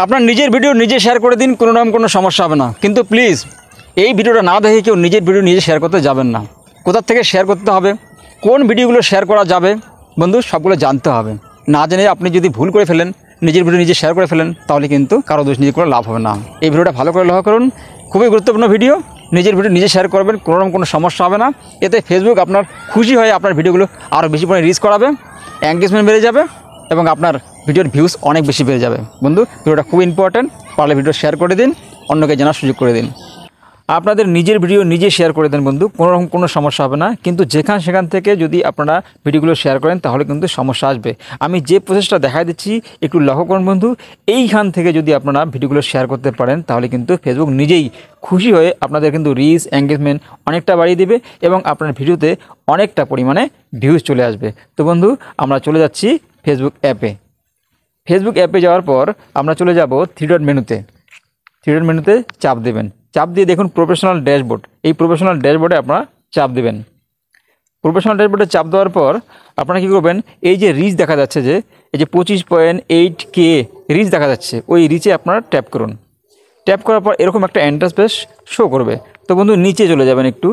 আপনার নিজের ভিডিও নিজে শেয়ার করে দিন, কোনো রকম কোনো সমস্যা হবে না। কিন্তু প্লিজ এই ভিডিওটা না দেখে কেউ নিজের ভিডিও নিজে শেয়ার করতে যাবেন না। কোথা থেকে শেয়ার করতে হবে, কোন ভিডিওগুলো শেয়ার করা যাবে বন্ধু, সবগুলো জানতে হবে। না জেনে আপনি যদি ভুল করে ফেলেন, নিজের ভিডিও নিজে শেয়ার করে ফেলেন, তাহলে কিন্তু কারো দোষ নিজে করে লাভ হবে না। এই ভিডিওটা ভালো করে লক্ষ্য করুন, খুবই গুরুত্বপূর্ণ ভিডিও। নিজের ভিডিও নিজে শেয়ার করবেন, কোনো রকম কোনো সমস্যা হবে না। এতে ফেসবুক আপনার খুশি হয়ে আপনার ভিডিওগুলো আরও বেশি পরিমাণে রিচ করাবে, এঙ্গেজমেন্ট বেড়ে যাবে এবং আপনার ভিডিওর ভিউজ অনেক বেশি বেড়ে যাবে। বন্ধু, ভিডিওটা খুব ইম্পর্ট্যান্ট, পারলে ভিডিও শেয়ার করে দিন, অন্যকে জানার সুযোগ করে দিন। আপনাদের নিজের ভিডিও নিজে শেয়ার করে দেন বন্ধু, কোনো রকম কোনো সমস্যা হবে না। কিন্তু সেখান থেকে যদি আপনারা ভিডিওগুলো শেয়ার করেন তাহলে কিন্তু সমস্যা আসবে। আমি যে প্রসেসটা দেখাই দিচ্ছি একটু লক্ষ্য করুন বন্ধু। এইখান থেকে যদি আপনারা ভিডিওগুলো শেয়ার করতে পারেন তাহলে কিন্তু ফেসবুক নিজেই খুশি হয়ে আপনাদের কিন্তু রিচ এঙ্গেজমেন্ট অনেকটা বাড়িয়ে দেবে এবং আপনার ভিডিওতে অনেকটা পরিমাণে ভিউজ চলে আসবে। তো বন্ধু, আমরা চলে যাচ্ছি ফেসবুক অ্যাপে। ফেসবুক অ্যাপে যাওয়ার পর আমরা চলে যাব থ্রি ডট মেনুতে। থ্রি ডট মেনুতে চাপ দেবেন, চাপ দিয়ে দেখুন প্রফেশনাল ড্যাশবোর্ড। এই প্রফেশনাল ড্যাশবোর্ডে আপনারা চাপ দেবেন। প্রফেশনাল ড্যাশবোর্ডে চাপ দেওয়ার পর আপনারা কী করবেন, এই যে রিচ দেখা যাচ্ছে, যে এই যে 25.8K রিচ দেখা যাচ্ছে, ওই রিচে আপনারা ট্যাপ করুন। ট্যাপ করার পর এরকম একটা ইন্টারফেস শো করবে। তো বন্ধু, নিচে চলে যাবেন একটু।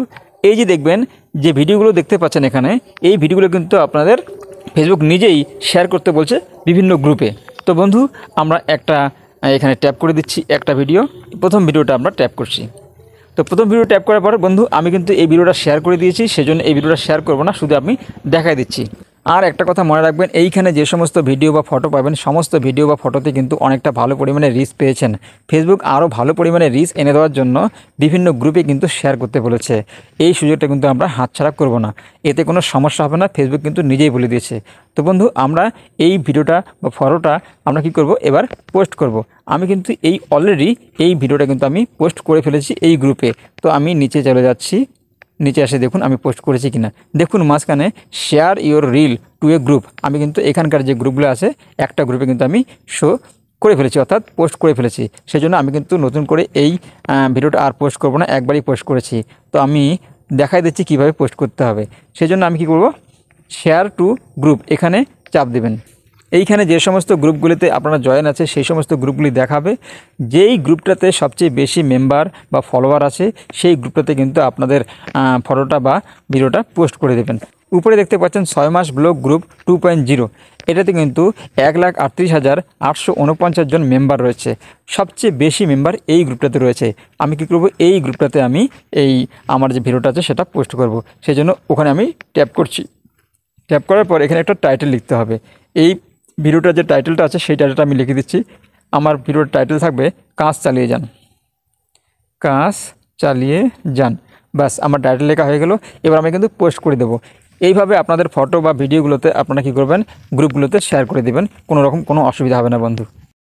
এই যে দেখবেন যে ভিডিওগুলো দেখতে পাচ্ছেন এখানে, এই ভিডিওগুলো কিন্তু আপনাদের ফেসবুক নিজেই শেয়ার করতে বলছে বিভিন্ন গ্রুপে। তো বন্ধু, আমরা একটা এখানে ট্যাপ করে দিচ্ছি একটা ভিডিও। প্রথম ভিডিওটা আমরা ট্যাপ করছি। তো প্রথম ভিডিও ট্যাপ করার পর বন্ধু, আমি কিন্তু এই ভিডিওটা শেয়ার করে দিয়েছি, সেজন্য এই ভিডিওটা শেয়ার করব না, শুধু আমি দেখাই দিচ্ছি। আর একটা কথা মনে রাখবেন, এইখানে যে সমস্ত ভিডিও বা ফটো পাবেন, সমস্ত ভিডিও বা ফটোতে কিন্তু অনেকটা ভালো পরিমাণে রিচ পেয়েছেন। ফেসবুক আরও ভালো পরিমাণে রিচ এনে দেওয়ার জন্য বিভিন্ন গ্রুপে কিন্তু শেয়ার করতে বলেছে। এই সুযোগটা কিন্তু আমরা হাতছাড়া করব না, এতে কোনো সমস্যা হবে না, ফেসবুক কিন্তু নিজেই বলে দিয়েছে। তো বন্ধু, আমরা এই ভিডিওটা বা ফটোটা আমরা কি করব, এবার পোস্ট করব। আমি কিন্তু অলরেডি এই ভিডিওটা কিন্তু আমি পোস্ট করে ফেলেছি এই গ্রুপে। তো আমি নিচে চলে যাচ্ছি, নিচে এসে দেখুন আমি পোস্ট করেছি কিনা। দেখুন মাঝখানে share your reel two A group, আমি কিন্তু এখানকার যে গ্রুপগুলো আছে একটা গ্রুপে কিন্তু আমি শো করে ফেলেছি, অর্থাৎ পোস্ট করে ফেলেছি। সেজন্য আমি কিন্তু নতুন করে এই ভিডিওটা আর পোস্ট করব না, একবারই পোস্ট করেছি। তো আমি দেখাই দিচ্ছি কিভাবে পোস্ট করতে হবে। সেজন্য আমি কি করব, শেয়ার টু গ্রুপ এখানে চাপ দেবেন। এইখানে যে সমস্ত গ্রুপগুলিতে আপনারা জয়েন আছে সেই সমস্ত গ্রুপগুলি দেখাবে। যেই গ্রুপটাতে সবচেয়ে বেশি মেম্বার বা ফলোয়ার আছে সেই গ্রুপটাতে কিন্তু আপনাদের ফটোটা বা ভিডিওটা পোস্ট করে দেবেন। উপরে দেখতে পাচ্ছেন 6 মাস ব্লগ গ্রুপ 2.0, এটাতে কিন্তু 1,38,849 জন মেম্বার রয়েছে। সবচেয়ে বেশি মেম্বার এই গ্রুপটাতে রয়েছে। আমি কি করব, এই গ্রুপটাতে আমি আমার যে ভিডিওটা আছে সেটা পোস্ট করব। সেই জন্য ওখানে আমি ট্যাপ করছি। ট্যাপ করার পর এখানে একটা টাইটেল লিখতে হবে। এই ভিডিওটার যে টাইটেলটা আছে সেই টাইটেলটা আমি লিখে দিচ্ছি। আমার ভিডিওর টাইটেল থাকবে কাজ চালিয়ে যান, কাজ চালিয়ে যান। বাস, আমার টাইটেল লেখা হয়ে গেল। এবার আমি কিন্তু পোস্ট করে দেবো। এইভাবে আপনাদের ফটো বা ভিডিওগুলোতে আপনারা কী করবেন, গ্রুপগুলোতে শেয়ার করে দেবেন, কোনো রকম কোনো অসুবিধা হবে না বন্ধু।